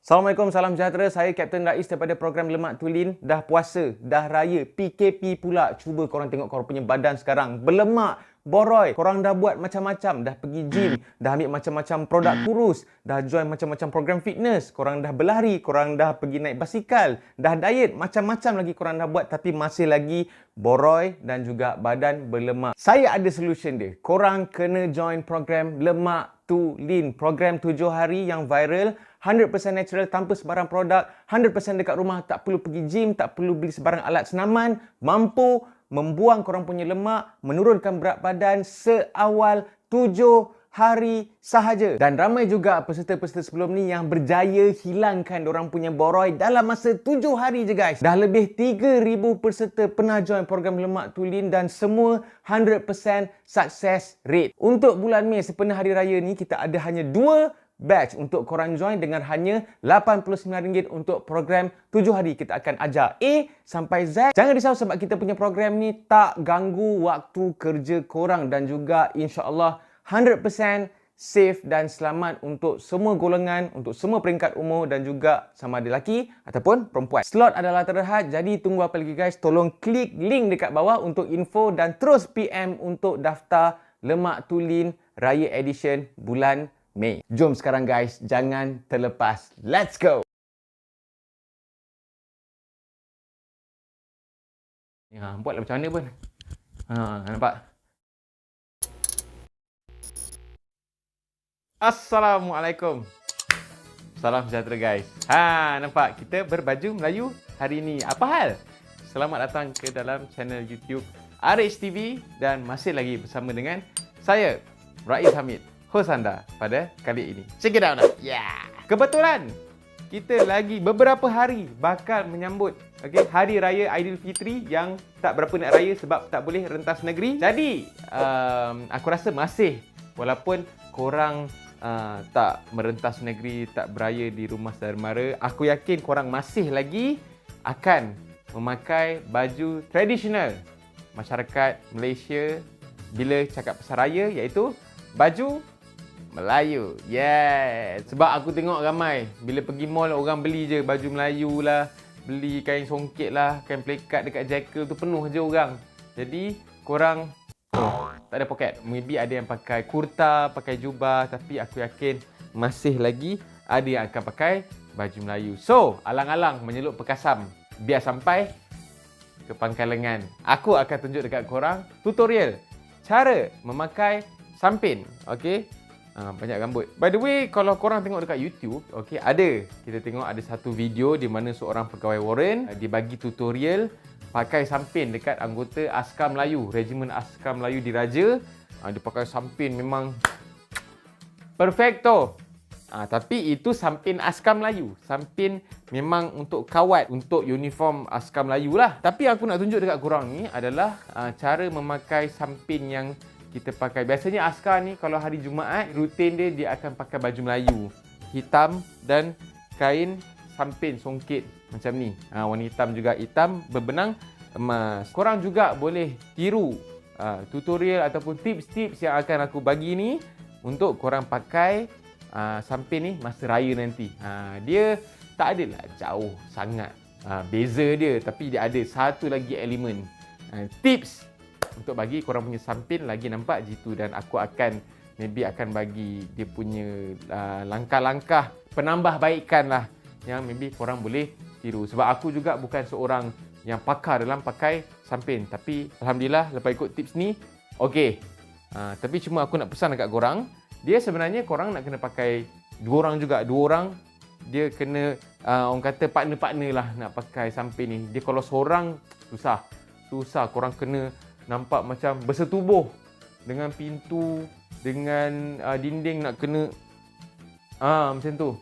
Assalamualaikum, salam sejahtera. Saya Kapten Rais daripada program Lemak Tulin. Dah puasa, dah raya, PKP pula. Cuba korang tengok korang punya badan sekarang. Berlemak, boroi. Korang dah buat macam-macam. Dah pergi gym, dah ambil macam-macam produk kurus, dah join macam-macam program fitness. Korang dah berlari, korang dah pergi naik basikal, dah diet, macam-macam lagi korang dah buat tapi masih lagi boroi dan juga badan berlemak. Saya ada solution dia. Korang kena join program Lemak Tulin. Program 7 hari yang viral, 100% natural tanpa sebarang produk, 100% dekat rumah, tak perlu pergi gym, tak perlu beli sebarang alat senaman, mampu membuang korang punya lemak, menurunkan berat badan seawal 7 hari sahaja. Dan ramai juga peserta-peserta sebelum ni yang berjaya hilangkan dorang punya boroi dalam masa 7 hari je guys. Dah lebih 3,000 peserta pernah join program Lemak Tulin dan semua 100% success rate. Untuk bulan Mei sepenuh hari raya ni kita ada hanya 2 batch untuk korang join dengan hanya RM89 untuk program 7 hari. Kita akan ajar A sampai Z. Jangan risau sebab kita punya program ni tak ganggu waktu kerja korang dan juga insya-Allah 100% safe dan selamat untuk semua golongan, untuk semua peringkat umur dan juga sama ada lelaki ataupun perempuan. Slot adalah terhad, jadi tunggu apa lagi guys? Tolong klik link dekat bawah untuk info dan terus PM untuk daftar Lemak Tulin Raya Edition bulan Mei. Jom sekarang guys, jangan terlepas. Let's go! Buatlah macam mana pun. Nampak? Assalamualaikum. Salam sejahtera guys. Nampak? Kita berbaju Melayu hari ini. Apa hal? Selamat datang ke dalam channel YouTube RHTV dan masih lagi bersama dengan saya, Rais Hamid, host anda pada kali ini. Check it out now. Yeah. Kebetulan kita lagi beberapa hari bakal menyambut Hari Raya Aidilfitri yang tak berapa nak raya sebab tak boleh rentas negeri. Jadi aku rasa masih, walaupun korang tak merentas negeri, tak beraya di rumah saudara mara, aku yakin korang masih lagi akan memakai baju tradisional masyarakat Malaysia bila cakap pasal raya, iaitu baju Melayu. Yes. Sebab aku tengok ramai bila pergi mall orang beli je baju Melayu lah, beli kain songket lah, kain plekat dekat jekyll tu penuh je orang. Jadi korang tak ada poket. Maybe ada yang pakai kurta, pakai jubah, tapi aku yakin masih lagi ada yang akan pakai baju Melayu. So, alang-alang menyelup Pekasam biar sampai ke pangkal lengan. Aku akan tunjuk dekat korang tutorial cara memakai sampin. Okey. Banyak rambut. By the way, kalau korang tengok dekat YouTube, ada. Kita tengok ada satu video di mana seorang pegawai warren dia bagi tutorial pakai sampin dekat anggota Askar Melayu, Regimen Askar Melayu Diraja. Dia pakai sampin memang perfecto. Tapi itu sampin Askar Melayu. Sampin memang untuk kawat, untuk uniform Askar Melayu lah. Tapi aku nak tunjuk dekat korang ni adalah cara memakai sampin yang kita pakai. Biasanya askar ni kalau hari Jumaat, rutin dia akan pakai baju Melayu hitam dan kain sampin songket macam ni. Warna hitam juga, hitam berbenang emas. Korang juga boleh tiru tutorial ataupun tips-tips yang akan aku bagi ni untuk korang pakai sampin ni masa raya nanti. Dia tak adalah jauh sangat beza dia, tapi dia ada satu lagi elemen tips untuk bagi korang punya sampin lagi nampak jitu, dan aku akan bagi dia punya langkah-langkah penambahbaikan lah yang maybe korang boleh tiru. Sebab aku juga bukan seorang yang pakar dalam pakai sampin, tapi alhamdulillah lepas ikut tips ni okey. Tapi cuma aku nak pesan dekat korang, dia sebenarnya korang nak kena pakai dua orang juga. Dua orang dia kena orang kata partner-partner lah nak pakai sampin ni. Dia kalau seorang susah. Korang kena nampak macam bersetubuh dengan pintu, dengan dinding, nak kena macam tu.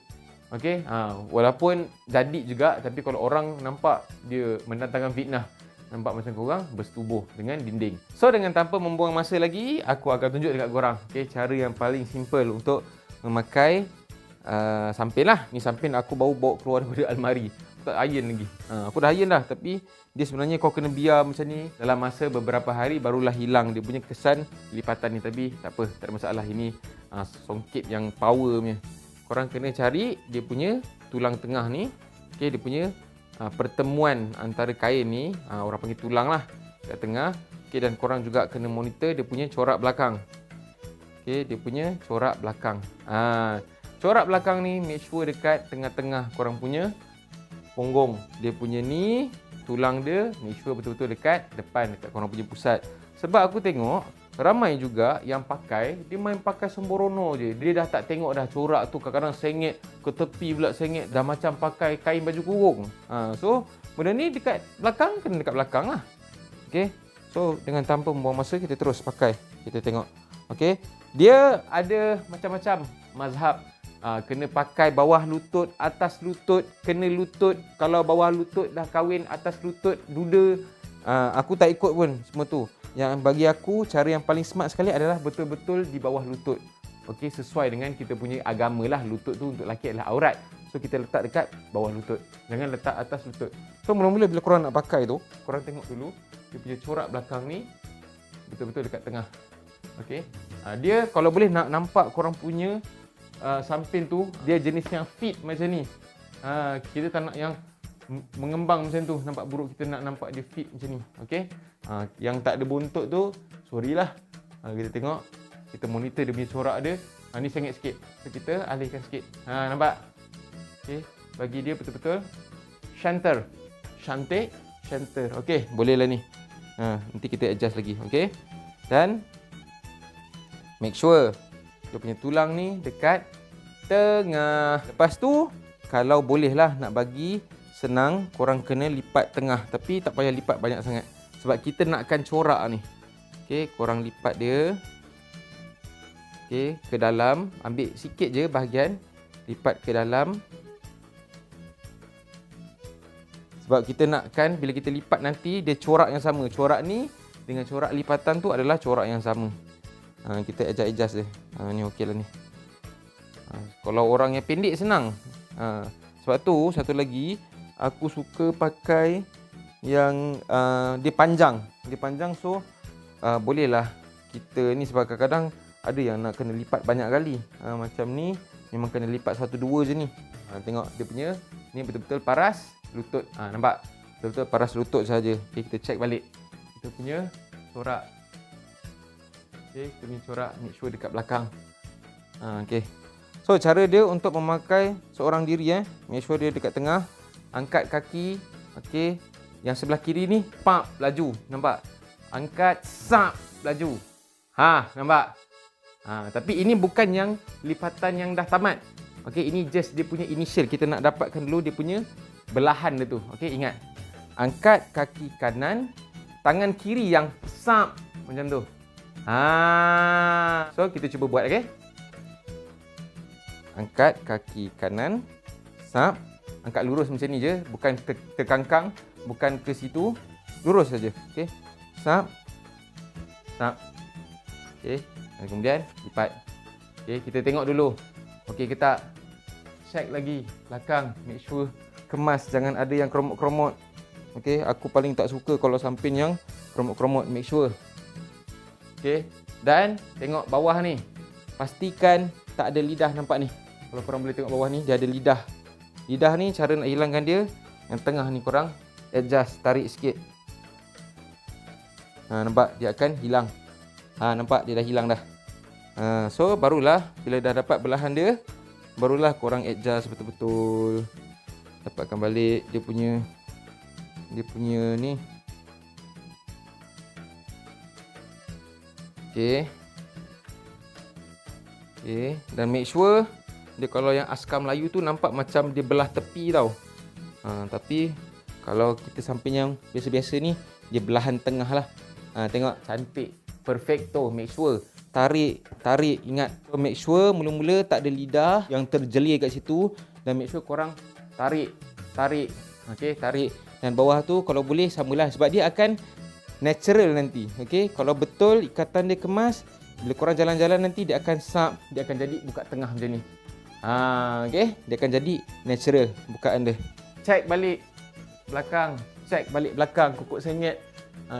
Okey, walaupun jadi juga, tapi kalau orang nampak dia mendatangkan fitnah, nampak macam korang bersetubuh dengan dinding. So dengan tanpa membuang masa lagi, aku akan tunjuk dekat korang cara yang paling simple untuk memakai sampin lah. Ni sampin aku baru bawa keluar daripada almari, aku tak iron lagi. Aku dah iron dah, tapi dia sebenarnya kau kena biar macam ni dalam masa beberapa hari barulah hilang dia punya kesan lipatan ni. Tapi tak apa, tak ada masalah. Ini songket yang power punya. Korang kena cari dia punya tulang tengah ni. Okey, dia punya pertemuan antara kain ni, orang panggil tulang lah, kat tengah. Okey, dan korang juga kena monitor dia punya corak belakang. Okey, dia punya corak belakang. Corak belakang ni make sure dekat tengah-tengah korang punya punggung. Dia punya ni, tulang dia, make sure betul-betul dekat depan, dekat korang punya pusat. Sebab aku tengok ramai juga yang pakai, dia main pakai sembrono je. Dia dah tak tengok dah corak tu, kadang-kadang sengit ke tepi pula, sengit dah macam pakai kain baju kurung. So benda ni dekat belakang, kena dekat belakang lah. Okay, so dengan tanpa membuang masa, kita terus pakai. Kita tengok. Okay, dia ada macam-macam mazhab. Kena pakai bawah lutut, atas lutut, kena lutut. Kalau bawah lutut dah kahwin, atas lutut duda. Aku tak ikut pun semua tu. Yang bagi aku, cara yang paling smart sekali adalah betul-betul di bawah lutut. Okey, sesuai dengan kita punya agama lah. Lutut tu untuk lelaki adalah aurat. So kita letak dekat bawah lutut. Jangan letak atas lutut. So mula-mula bila korang nak pakai tu, korang tengok dulu dia punya corak belakang ni betul-betul dekat tengah. Okey. Dia kalau boleh nak nampak korang punya samping tu, dia jenis yang fit macam ni. Kita tak nak yang mengembang macam tu, nampak buruk. Kita nak nampak dia fit macam ni. Okey. Yang tak ada bontot tu, sorry lah. Kita tengok, kita monitor dia punya corak dia. Ni sengit sikit, so kita alihkan sikit. Nampak? Okey, bagi dia betul-betul canter. Cantik, canter. Okey, boleh lah ni. Nanti kita adjust lagi. Okey. Dan make sure dia punya tulang ni dekat tengah. Lepas tu, kalau boleh lah nak bagi senang, korang kena lipat tengah. Tapi tak payah lipat banyak sangat, sebab kita nakkan corak ni. Okey, korang lipat dia. Okey, ke dalam. Ambil sikit je bahagian, lipat ke dalam. Sebab kita nakkan bila kita lipat nanti, dia corak yang sama. Corak ni dengan corak lipatan tu adalah corak yang sama. Kita adjust dia. Ni okey lah ni. Kalau orang yang pendek senang. Sebab tu satu lagi, aku suka pakai yang dia panjang. Dia panjang, so bolehlah kita ni, sebab kadang-kadang ada yang nak kena lipat banyak kali. Macam ni memang kena lipat 1-2 je ni. Tengok dia punya ni betul-betul paras lutut. Nampak? Betul-betul paras lutut saja. Okay, kita check balik. Kita punya corak. Okay, kita punya corak make sure dekat belakang. Okay. So cara dia untuk memakai seorang diri, make sure dia dekat tengah. Angkat kaki. Okay. Yang sebelah kiri ni, pap, laju. Nampak? Angkat, sap, laju. Nampak? Tapi ini bukan yang lipatan yang dah tamat. Okay, ini just dia punya initial. Kita nak dapatkan dulu dia punya belahan dia tu. Okay, ingat. Angkat kaki kanan, tangan kiri yang sap. Macam tu. So, kita cuba buat, okay? Angkat kaki kanan, sap. Angkat lurus macam ni je. Bukan terkangkang. Bukan ke situ. Lurus saja. Okay. Sap. Sap. Okay. Dan kemudian lipat. Okay. Kita tengok dulu. Okay, kita check lagi belakang. Make sure kemas. Jangan ada yang kromot-kromot. Okay. Aku paling tak suka kalau samping yang kromot-kromot. Make sure. Okay. Dan tengok bawah ni. Pastikan tak ada lidah, nampak ni. Kalau korang boleh tengok bawah ni, dia ada lidah. Lidah ni cara nak hilangkan dia, yang tengah ni korang adjust, tarik sikit. Nampak? Dia akan hilang. Nampak? Dia dah hilang dah. So, barulah bila dah dapat belahan dia, barulah korang adjust betul-betul. Dapatkan balik dia punya ni. Okay. Okay. Dan make sure dia, kalau yang askar Melayu tu nampak macam dia belah tepi tau. Tapi kalau kita samping yang biasa-biasa ni, dia belahan tengah lah. Tengok, cantik, perfecto. Make sure tarik, ingat. So, make sure mula-mula tak ada lidah yang terjelir kat situ. Dan make sure korang tarik. Okay, tarik. Dan bawah tu kalau boleh samalah, sebab dia akan natural nanti. Okay, kalau betul ikatan dia kemas, bila korang jalan-jalan nanti dia akan sap, dia akan jadi buka tengah macam ni. Okay, dia akan jadi natural bukaan dia. Check balik belakang, check balik belakang, kukuk sengit.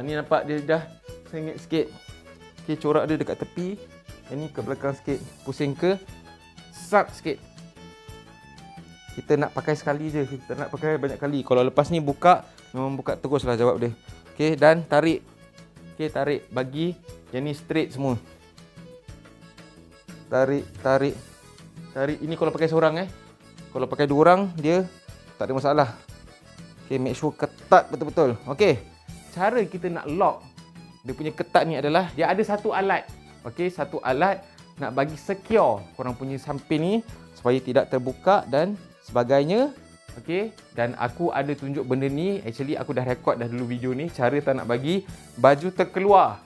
Ni nampak dia dah sengit sikit. Okay, corak dia dekat tepi. Yang ni ke belakang sikit, pusing ke sap sikit. Kita nak pakai sekali je, kita nak pakai banyak kali. Kalau lepas ni buka, memang buka teruslah jawab dia. Okey, dan tarik. Okey, tarik. Bagi yang ni straight semua. Tarik, tarik. Tarik. Ini kalau pakai seorang Kalau pakai 2 orang, dia tak ada masalah. Okey, make sure ketat betul-betul. Okey. Cara kita nak lock dia punya ketat ni adalah dia ada satu alat. Okey, satu alat nak bagi secure korang punya samping ni supaya tidak terbuka dan sebagainya. Okey, dan aku ada tunjuk benda ni. Actually aku dah record dah dulu video ni, cara tak nak bagi baju terkeluar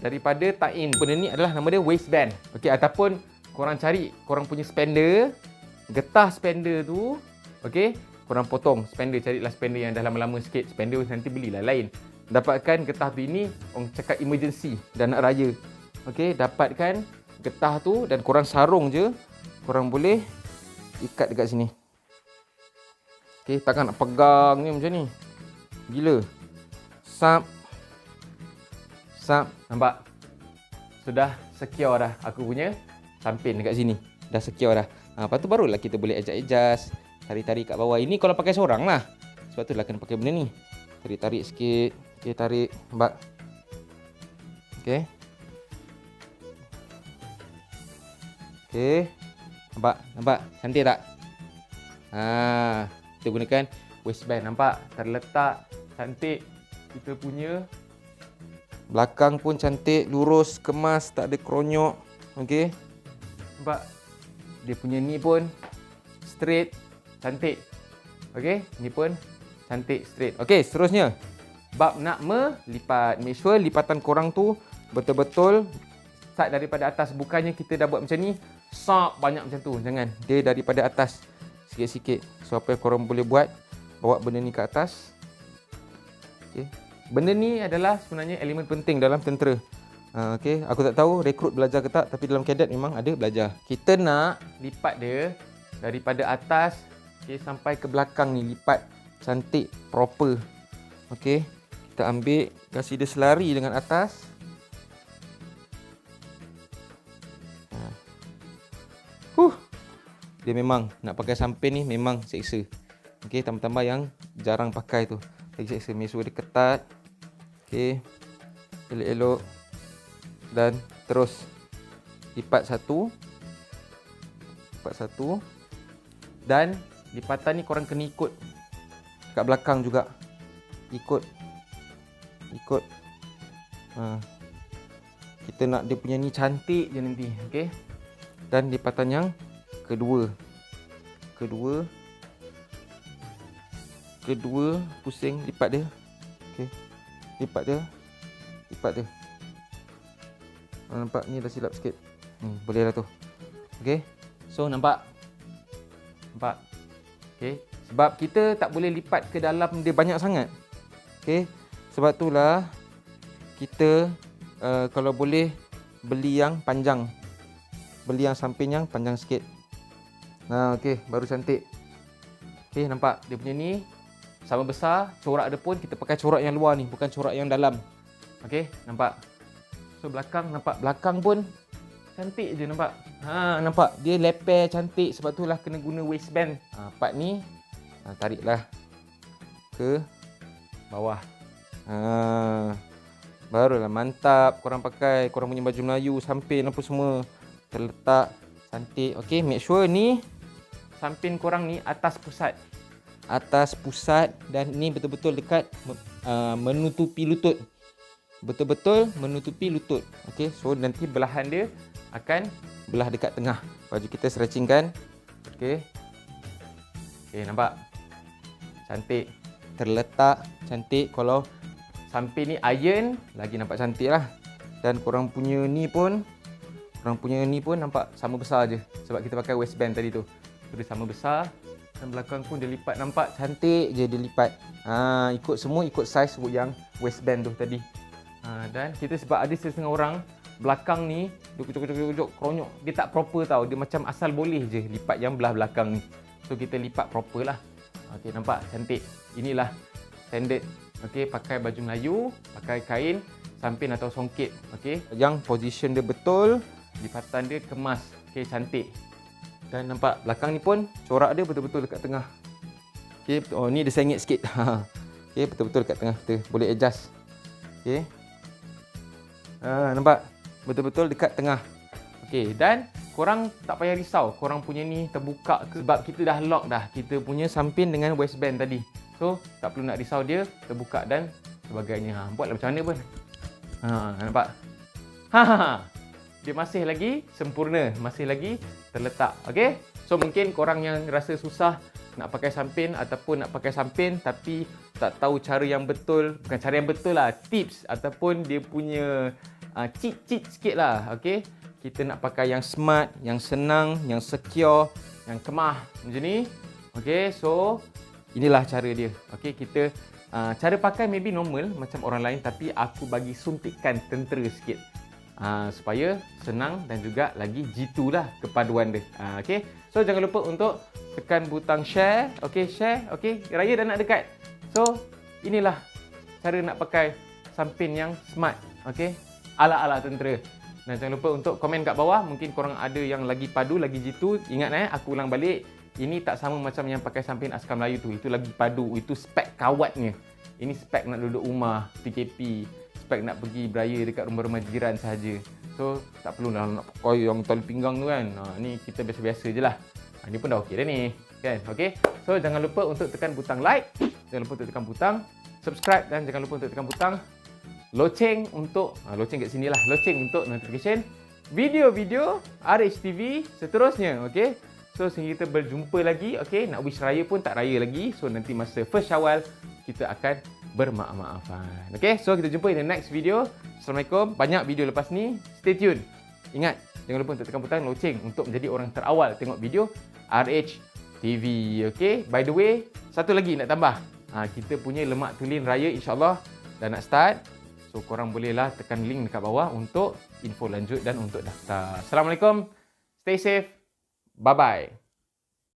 daripada tie-in. Benda ni adalah nama dia waistband. Okey, ataupun korang cari korang punya spender, getah spender tu, okey, korang potong spender, carilah spender yang dah lama-lama sikit. Spender nanti belilah lain. Dapatkan getah tu, ini orang cakap emergency dan nak raya. Okey, dapatkan getah tu dan korang sarung je. Korang boleh ikat dekat sini. Okey, takkan nak pegang ni macam ni. Gila. Sap. Sap. Nampak? Sudah secure dah aku punya samping dekat sini. Dah secure dah. Lepas tu barulah kita boleh adjust. Tarik-tarik kat bawah. Ini kalau pakai seorang lah. Sebab tu lah kena pakai benda ni. Tarik-tarik sikit. Okey, tarik. Nampak? Okey. Okey. Nampak? Nampak? Cantik tak? Kita gunakan waistband. Nampak? Terletak cantik. Kita punya belakang pun cantik, lurus, kemas, tak ada kronyok. Okey. Nampak? Dia punya ni pun straight, cantik. Okey, ni pun cantik, straight. Okey, seterusnya bab nak melipat. Make sure lipatan korang tu betul-betul start daripada atas. Bukannya kita dah buat macam ni, sap banyak macam tu. Jangan. Dia daripada atas sikit-sikit. So apa yang korang boleh buat, bawa benda ni ke atas. Okey. Benda ni adalah sebenarnya elemen penting dalam tentera. Okey, aku tak tahu rekrut belajar ke tak, tapi dalam kadet memang ada belajar. Kita nak lipat dia daripada atas, okey, sampai ke belakang ni, lipat cantik, proper. Okey, kita ambil, kasih dia selari dengan atas. Dia memang nak pakai samping ni memang seksa. Okey, tambah-tambah yang jarang pakai tu lagi seksa. Mesur dia ketat. Okey, elok-elok. Dan terus lipat satu. Lipat satu. Dan lipatan ni korang kena ikut kat belakang juga. Ikut. Kita nak dia punya ni cantik je nanti. Okey. Dan lipatan yang kedua pusing, lipat dia. Okey. Lipat dia. Nampak ni dah silap sikit. Boleh lah tu. Okey. So nampak. Okey. Sebab kita tak boleh lipat ke dalam dia banyak sangat. Okey. Sebab itulah kita kalau boleh beli yang panjang. Beli yang samping yang panjang sikit. Okey, baru cantik. Okey, nampak dia punya ni sama besar. Corak dia pun kita pakai corak yang luar ni, bukan corak yang dalam. Okey, nampak. So belakang, nampak belakang pun cantik je, nampak. Nampak dia leper cantik, sebab itulah kena guna waistband. Part ni tariklah ke bawah. Barulah mantap korang pakai korang punya baju Melayu, samping apa semua terletak cantik. Okey, make sure ni samping korang ni atas pusat. Atas pusat, dan ni betul-betul dekat menutupi lutut. Betul-betul menutupi lutut. Okey, so nanti belahan dia akan belah dekat tengah. Baju kita stretchingkan. Okey. Okey, nampak? Cantik. Terletak cantik. Kalau samping ni iron, lagi nampak cantik lah. Dan korang punya ni pun nampak sama besar je. Sebab kita pakai waistband tadi tu. Dia sama besar. Dan belakang pun dia lipat. Nampak cantik je dia lipat. Ikut semua, ikut saiz yang waistband tu tadi. Dan kita sebab ada setengah orang belakang ni dia kucuk kronyok. Dia tak proper tau. Dia macam asal boleh je lipat yang belah belakang ni. So kita lipat proper lah. Okey, nampak cantik. Inilah standard. Okey, pakai baju Melayu, pakai kain samping atau songket. Okey, yang position dia betul, lipatan dia kemas. Okey, cantik. Dan nampak belakang ni pun corak dia betul-betul dekat tengah. Okey, oh ni dia sengit sikit. Okey, betul-betul dekat tengah. Kita boleh adjust. Okey. Nampak? Betul-betul dekat tengah. Okey, dan korang tak payah risau korang punya ni terbuka ke, sebab kita dah lock dah kita punya sampin dengan waistband tadi. So, tak perlu nak risau dia terbuka dan sebagainya. Buatlah macam mana pun. Nampak? Dia masih lagi sempurna, masih lagi terletak. Okey? So mungkin korang yang rasa susah nak pakai sampin ataupun nak pakai sampin tapi tak tahu cara yang betul, bukan cara yang betul lah, tips ataupun dia punya cheat sikit lah. Okey? Kita nak pakai yang smart, yang senang, yang secure, yang kemah macam ni. Okey, so inilah cara dia. Okey, kita cara pakai maybe normal macam orang lain tapi aku bagi suntikan tentera sikit. Supaya senang dan juga lagi jitu lah kepaduan dia. Okey. So jangan lupa untuk tekan butang share. Okey, share. Okey, raya dah nak dekat. So inilah cara nak pakai sampin yang smart. Okey. Ala-ala tentera. Dan jangan lupa untuk komen kat bawah, mungkin korang ada yang lagi padu, lagi jitu. Ingat aku ulang balik, ini tak sama macam yang pakai sampin askar Melayu tu. Itu lagi padu, itu spek kawatnya. Ini spek nak duduk rumah, PKP. Spek nak pergi beraya dekat rumah-rumah jiran sahaja. So, tak perlu nak pakai yang tali pinggang tu kan. Ni kita biasa-biasa je lah. Ni pun dah okey dah ni. Kan? Okey. So, jangan lupa untuk tekan butang like. Jangan lupa untuk tekan butang subscribe. Dan jangan lupa untuk tekan butang loceng untuk, loceng kat sini lah. Loceng untuk notification video-video RHTV seterusnya. Okey. So, sehingga kita berjumpa lagi. Okey. Nak wish raya pun tak raya lagi. So, nanti masa first Syawal, kita akan bermaaf-maafan. Okay, so kita jumpa in the next video. Assalamualaikum. Banyak video lepas ni. Stay tune. Ingat, jangan lupa untuk tekan butang loceng untuk menjadi orang terawal tengok video RH TV. Okay, by the way, satu lagi nak tambah. Kita punya lemak tulen raya insyaAllah dah nak start. So, korang bolehlah tekan link dekat bawah untuk info lanjut dan untuk daftar. Assalamualaikum. Stay safe. Bye-bye.